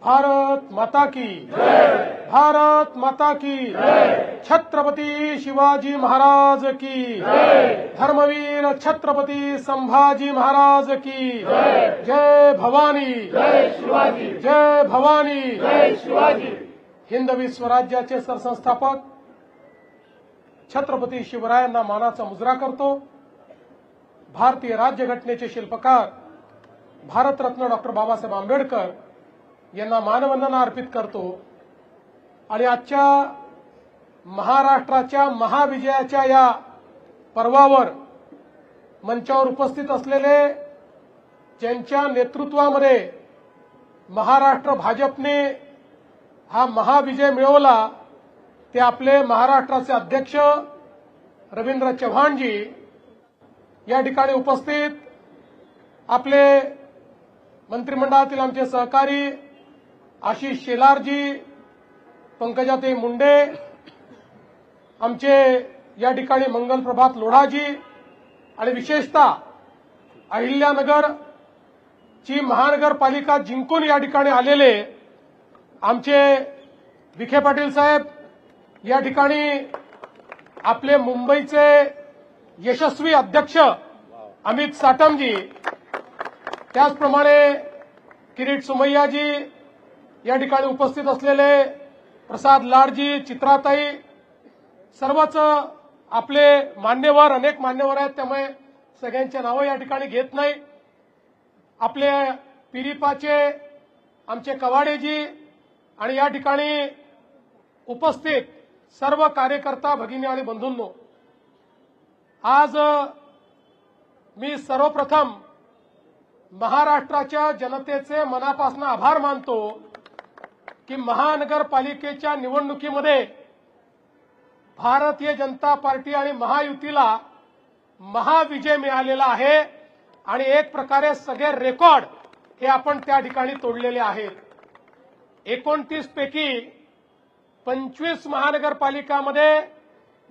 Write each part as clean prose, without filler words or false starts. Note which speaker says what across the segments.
Speaker 1: भारत माता की जय। भारत माता की जय। छत्रपती शिवाजी महाराज की जय। धर्मवीर छत्रपती संभाजी महाराज की जय। जय भवानी जय शिवाजी। जय भवानी जय शिवाजी। हिंदवी स्वराज्याचे सरसंस्थापक छत्रपती शिवरायांना मानाचा मुजरा करतो। भारतीय राज्यघटनेचे शिल्पकार भारतरत्न डॉक्टर बाबासाहेब आंबेडकर यांना मानवंदना अर्पित करतो आणि आजच्या महाराष्ट्राच्या महाविजयाच्या या पर्वावर मंचावर उपस्थित असलेले ज्यांच्या नेतृत्वामध्ये महाराष्ट्र भाजपने हा महाविजय मिळवला ते आपले महाराष्ट्राचे अध्यक्ष रवींद्र चव्हाणजी या ठिकाणी उपस्थित, आपले मंत्रिमंडळातील आमचे सहकारी आशिष शेलारजी, पंकजाताई मुंडे, आमचे या ठिकाणी मंगलप्रभात लोढाजी आणि विशेषतः अहिल्यानगरची महानगरपालिका जिंकून या ठिकाणी आलेले आमचे विखे पाटील साहेब, या ठिकाणी आपले मुंबईचे यशस्वी अध्यक्ष अमित साटमजी, त्याचप्रमाणे किरीट सुमैयाजी, या ठिकाणी उपस्थित असलेले प्रसाद लाडजी, चित्राताई, सर्वच आपले मान्यवर, अनेक मान्यवर आहेत, त्यामुळे सगळ्यांच्या नावं या ठिकाणी घेत नाही। आपले पिरिपाचे आमचे कवाडेजी आणि या ठिकाणी उपस्थित सर्व कार्यकर्ता भगिनी आणि बंधूंनो, आज मी सर्वप्रथम महाराष्ट्राच्या जनतेचे मनापासून आभार मानतो की महानगरपालिकेच्या निवडणुकीमध्ये भारतीय जनता पार्टी आणि महायुतीला महाविजय मिळालेला आहे आणि एक प्रकारे सगळे रेकॉर्ड हे आपण त्या ठिकाणी तोडलेले आहेत। 29 पैकी 25 महानगरपालिकांमध्ये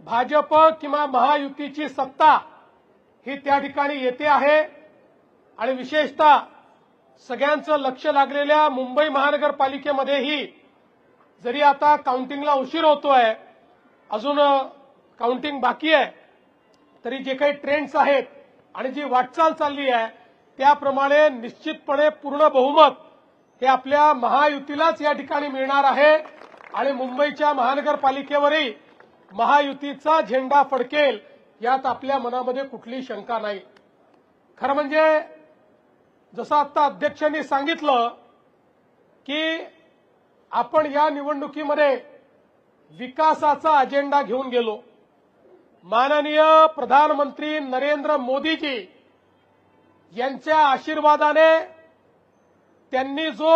Speaker 1: भाजप किंवा महायुतीची सत्ता ही त्या ठिकाणी येते आहे आणि विशेषतः सगळ्यांचं लक्ष लागलेल्या मुंबई महानगरपालिकेमध्येही जरी आता काउंटिंगला उशीर होतोय, अजून काउंटिंग बाकी आहे, तरी जे काही ट्रेंड्स आहेत आणि जी वाटचाल चालली आहे त्याप्रमाणे निश्चितपणे पूर्ण बहुमत हे आपल्या महायुतीलाच या ठिकाणी मिळणार आहे आणि मुंबईच्या महानगरपालिकेवरही महायुतीचा झेंडा फडकेल यात आपल्या मनामध्ये कुठलीही शंका नाही। खरं म्हणजे जसं आता अध्यक्षांनी सांगितलं की आपण या निवडणुकीमध्ये विकासाचा अजेंडा घेऊन गेलो। माननीय प्रधानमंत्री नरेंद्र मोदीजी यांच्या आशीर्वादाने त्यांनी जो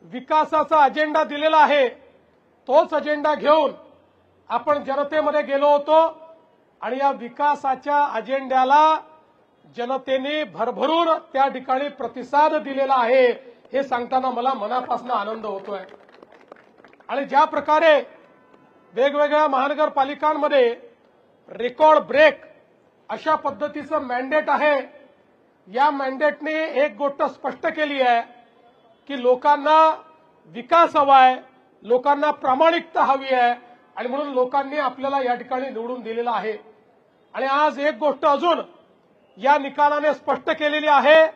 Speaker 1: विकासाचा अजेंडा दिलेला आहे तोच अजेंडा घेऊन आपण जनतेमध्ये गेलो होतो आणि या विकासाच्या अजेंड्याला जनतेने भरभरून त्या ठिकाणी प्रतिसाद दिलेला आहे हे सांगताना मला मनापासून आनंद होतोय। आणि ज्या प्रकारे वेगवेगळ्या महानगरपालिकांमध्ये रेकॉर्ड ब्रेक अशा पद्धतीचं मॅन्डेट आहे, या मॅन्डेटने एक गोष्ट स्पष्ट केली आहे की लोकांना विकास हवा आहे, लोकांना प्रामाणिकता हवी आहे आणि म्हणून लोकांनी आपल्याला या ठिकाणी निवडून दिलेला आहे। आणि आज एक गोष्ट अजून या निकालाने स्पष्ट केलेली आहे,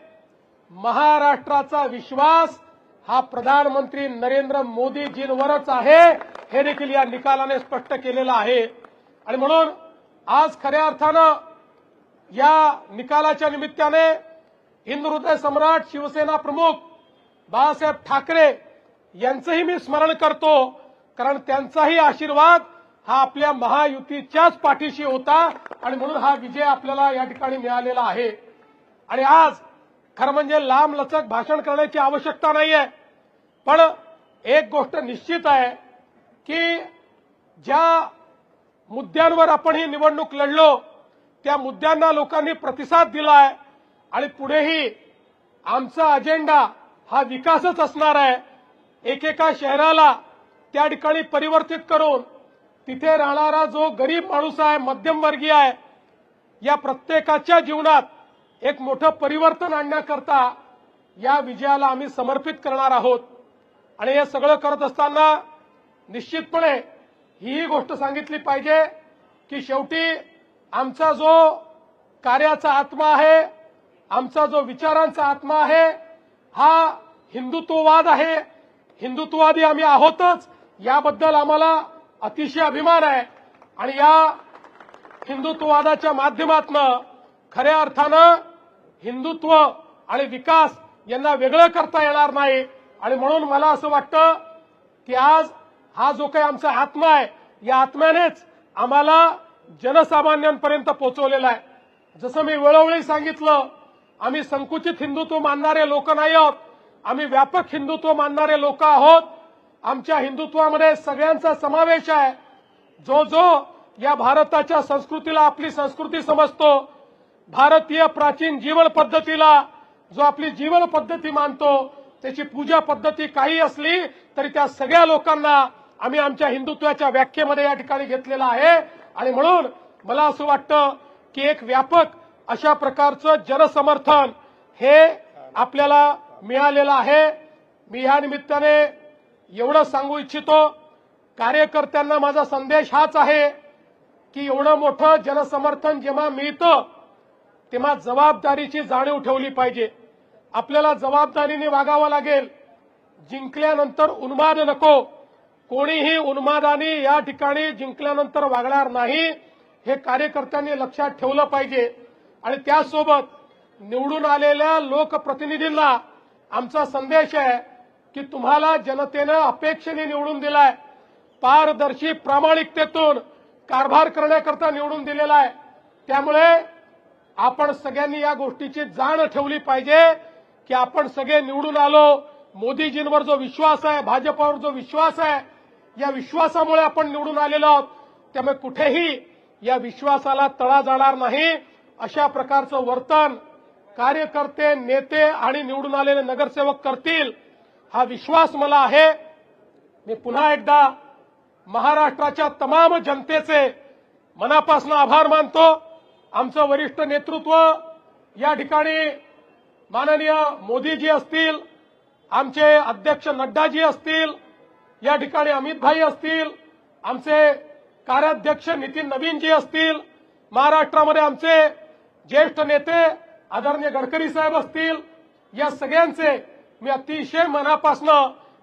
Speaker 1: महाराष्ट्राचा विश्वास हा प्रधानमंत्री नरेंद्र मोदीजींवरच आहे हे देखील या निकालाने स्पष्ट केलेलं आहे। आणि म्हणून आज खऱ्या अर्थानं या निकालाच्या निमित्ताने हिंदू हृदय सम्राट शिवसेना प्रमुख बाळासाहेब ठाकरे यांचंही मी स्मरण करतो, कारण त्यांचाही आशीर्वाद हा आपल्या महायुतीच्याच पाठीशी होता आणि म्हणून हा विजय आपल्याला या ठिकाणी मिळालेला आहे। आणि आज खरं म्हणजे लांब लचक भाषण करण्याची आवश्यकता नाहीये, पण एक गोष्ट निश्चित आहे की ज्या मुद्द्यांवर आपण ही निवडणूक लढलो त्या मुद्द्यांना लोकांनी प्रतिसाद दिलाय आणि पुढेही आमचा अजेंडा हा विकासच असणार आहे। एकेका शहराला त्या ठिकाणी परिवर्तित करून तिथे राहणारा जो गरीब माणूस आहे, मध्यमवर्गीय आहे, या प्रत्येकाच्या जीवनात एक मोठं परिवर्तन आणण्याकरता या विजयाला आम्ही समर्पित करणार आहोत। आणि हे सगळं करत असताना निश्चितपणे ही गोष्ट सांगितली पाहिजे की शेवटी आमचा जो कार्याचा आत्मा आहे, आमचा जो विचारांचा आत्मा आहे, हा हिंदुत्ववाद आहे. हिंदुत्ववादी आम्ही आहोतच, याबद्दल आम्हाला अतिशय अभिमान आहे. आणि या हिंदुत्ववादाच्या माध्यमातून खऱ्या अर्थानं हिंदुत्व आणि विकास यांना वेगळं करता येणार नाही. आणि म्हणून मला असं वाटतं की आज हा जो काही आमचा आत्मा आहे, या आत्म्यानेच आम्हाला जनसामान्यांपर्यंत पोहोचवलेला आहे. जसं मी वेळोवेळी सांगितलं, आम्ही संकुचित हिंदुत्व मानणारे लोक नाही आहोत, आम्ही व्यापक हिंदुत्व मानणारे लोक आहोत. आमच्या हिंदुत्वामध्ये सगळ्यांचा समावेश आहे. जो या भारताच्या संस्कृतीला आपली संस्कृती समजतो, भारतीय प्राचीन जीवन पद्धतीला जो आपली जीवन पद्धती मानतो, त्याची पूजा पद्धती काही असली तरी त्या सगळ्या लोकांना आम्ही आमच्या हिंदुत्वाच्या व्याख्येमध्ये या ठिकाणी घेतलेला आहे. आणि म्हणून मला असं वाटतं की एक व्यापक अशा प्रकारचं जनसमर्थन हे आपल्याला मिळालेलं आहे. मी या निमित्ताने एवढं सांगू इच्छितो, कार्यकर्त्यांना माझा संदेश हाच आहे की एवढं मोठं जनसमर्थन जेव्हा मिळतं तेव्हा जबाबदारीची जाणीव ठेवली पाहिजे. आपल्याला जबाबदारीने वागावं लागेल. जिंकल्यानंतर उन्माद नको. कोणीही उन्मादाने या ठिकाणी जिंकल्यानंतर वागणार नाही, हे कार्यकर्त्यांनी लक्षात ठेवलं पाहिजे. आणि त्यासोबत निवडून आलेल्या लोकप्रतिनिधींना आमचा संदेश आहे की तुम्हाला जनतेनं अपेक्षेने निवडून दिलाय, पारदर्शी प्रामाणिकतेतून कारभार करण्याकरता निवडून दिलेला आहे. त्यामुळे आपण सगळ्यांनी या गोष्टीची जाण ठेवली पाहिजे की आपण सगळे निवडून आलो. मोदीजींवर जो विश्वास आहे, भाजपावर जो विश्वास आहे, या विश्वासामुळे आपण निवडून आलेलो आहोत. त्यामुळे कुठेही या विश्वासाला तडा जाणार नाही. अशा प्रकारचं वर्तन कार्यकर्ते, नेते आणि निवडून आलेले नगरसेवक करतील, हा विश्वास मला आहे. मी पुन्हा एकदा महाराष्ट्राच्या तमाम जनतेचे मनापासून आभार मानतो. आमचं वरिष्ठ नेतृत्व या ठिकाणी माननीय मोदीजी असतील, आमचे अध्यक्ष नड्डाजी असतील, या ठिकाणी अमितभाई असतील, आमचे कार्याध्यक्ष नितीन नवीनजी असतील, महाराष्ट्रामध्ये आमचे ज्येष्ठ नेते आदरणीय गडकरी साहेब असतील, या सगळ्यांचे मी अतिशय मनापासून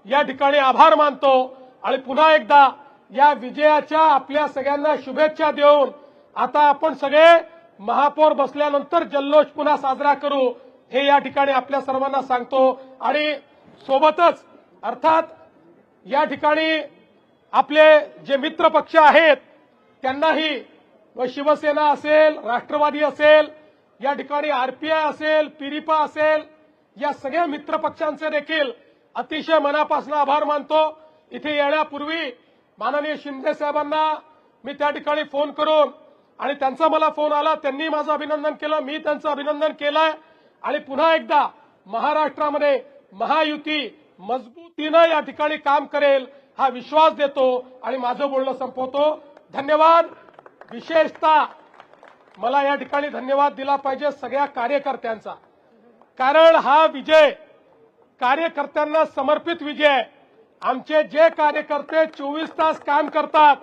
Speaker 1: या ठिकाणी आभार मानतो. आणि पुन्हा एकदा या विजयाच्या आपल्या सगळ्यांना शुभेच्छा देऊन आता आपण सगळे महापौर बसल्यानंतर जल्लोष पुन्हा साजरा करू, हे या ठिकाणी आपल्या सर्वांना सांगतो. आणि सोबतच अर्थात या ठिकाणी आपले जे मित्र पक्ष आहेत त्यांनाही, शिवसेना असेल, राष्ट्रवादी असेल, या ठिकाणी आरपीआय असेल, पिरिपा असेल, या सगळ्या मित्र पक्षांचे देखील अतिशय मनापासून आभार मानतो. इथे येण्यापूर्वी माननीय शिंदे साहेबांना मी त्या ठिकाणी फोन करून, आणि त्यांचा मला फोन आला, त्यांनी माझं अभिनंदन केलं, मी त्यांचं अभिनंदन केलंय. आणि पुन्हा एकदा महाराष्ट्रामध्ये महायुती मजबूतीनं या ठिकाणी काम करेल हा विश्वास देतो आणि माझं बोलणं संपवतो. धन्यवाद. विशेषतः मला या ठिकाणी धन्यवाद दिला पाहिजे सगळ्या कार्यकर्त्यांचा, कारण हा विजय कार्यकर्त्यांना समर्पित विजय आहे. आमचे जे कार्यकर्ते 24 तास काम करतात,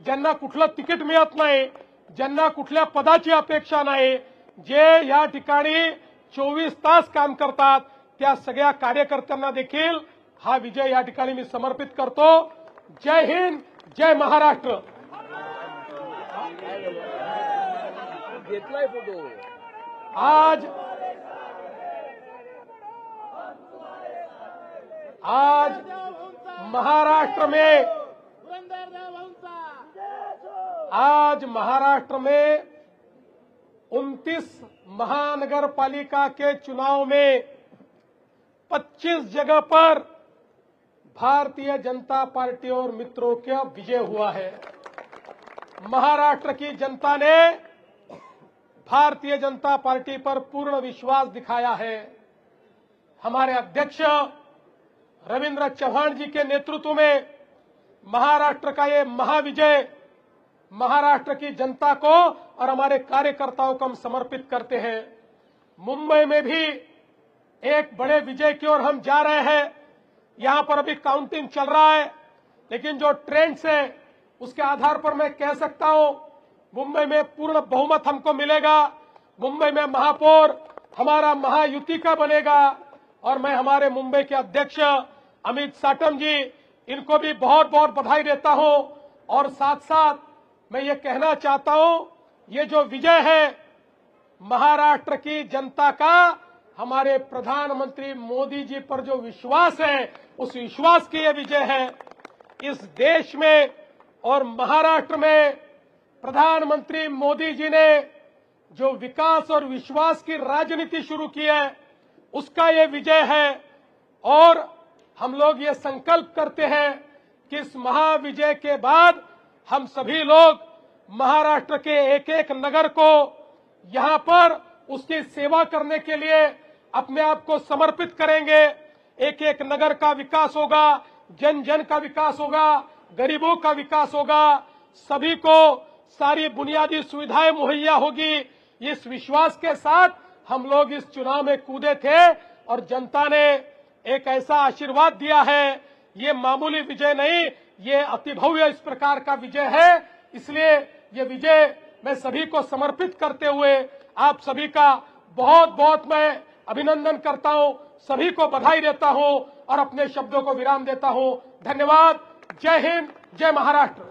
Speaker 1: ज्यांना कुठलं तिकीट मिळत नाही, ज्यांना कुठल्या पदाची अपेक्षा नाही, जे या ठिकाणी 24 तास काम करतात, त्या सगळ्या कार्यकर्त्यांना देखील हा विजय या ठिकाणी मी समर्पित करतो. जय हिंद, जय महाराष्ट्र. आज महाराष्ट्र में 29 महानगर पालिका के चुनाव में 25 जगह पर भारतीय जनता पार्टी और मित्रों का विजय हुआ है. महाराष्ट्र की जनता ने भारतीय जनता पार्टी पर पूर्ण विश्वास दिखाया है. हमारे अध्यक्ष रविंद्र चौहान जी के नेतृत्व में महाराष्ट्र का ये महाविजय महाराष्ट्र की जनता को और हमारे कार्यकर्ताओं को हम समर्पित करते हैं. मुंबई में भी एक बड़े विजय की ओर हम जा रहे हैं. यहां पर अभी काउंटिंग चल रहा है, लेकिन जो ट्रेंड्स है उसके आधार पर मैं कह सकता हूं मुंबई में पूर्ण बहुमत हमको मिलेगा। मुंबई में महापौर हमारा महायुति का बनेगा और मैं हमारे मुंबई के अध्यक्ष अमित साटम जी इनको भी बहुत बहुत बधाई देता हूं। और साथ साथ मैं ये कहना चाहता हूं, ये जो विजय है महाराष्ट्र की जनता का हमारे प्रधानमंत्री मोदी जी पर जो विश्वास है, उस विश्वास की ये विजय है। इस देश में और महाराष्ट्र में प्रधानमंत्री मोदी जी ने जो विकास और विश्वास की राजनीति शुरू की है, उसका ये विजय है। और हम लोग ये संकल्प करते हैं कि इस महाविजय के बाद हम सभी लोग महाराष्ट्र के एक एक नगर को यहां पर उसकी सेवा करने के लिए अपने आप को समर्पित करेंगे। एक एक नगर का विकास होगा, जन जन का विकास होगा, गरीबों का विकास होगा, सभी को सारी बुनियादी सुविधाएं मुहैया होगी। इस विश्वास के साथ हम लोग इस चुनाव में कूदे थे और जनता ने एक ऐसा आशीर्वाद दिया है। ये मामूली विजय नहीं, ये अति भव्य इस प्रकार का विजय है। इसलिए ये विजय मैं सभी को समर्पित करते हुए आप सभी का बहुत बहुत मैं अभिनंदन करता हूं, सभी को बधाई देता हूं और अपने शब्दों को विराम देता हूं। धन्यवाद। जय हिंद, जय महाराष्ट्र।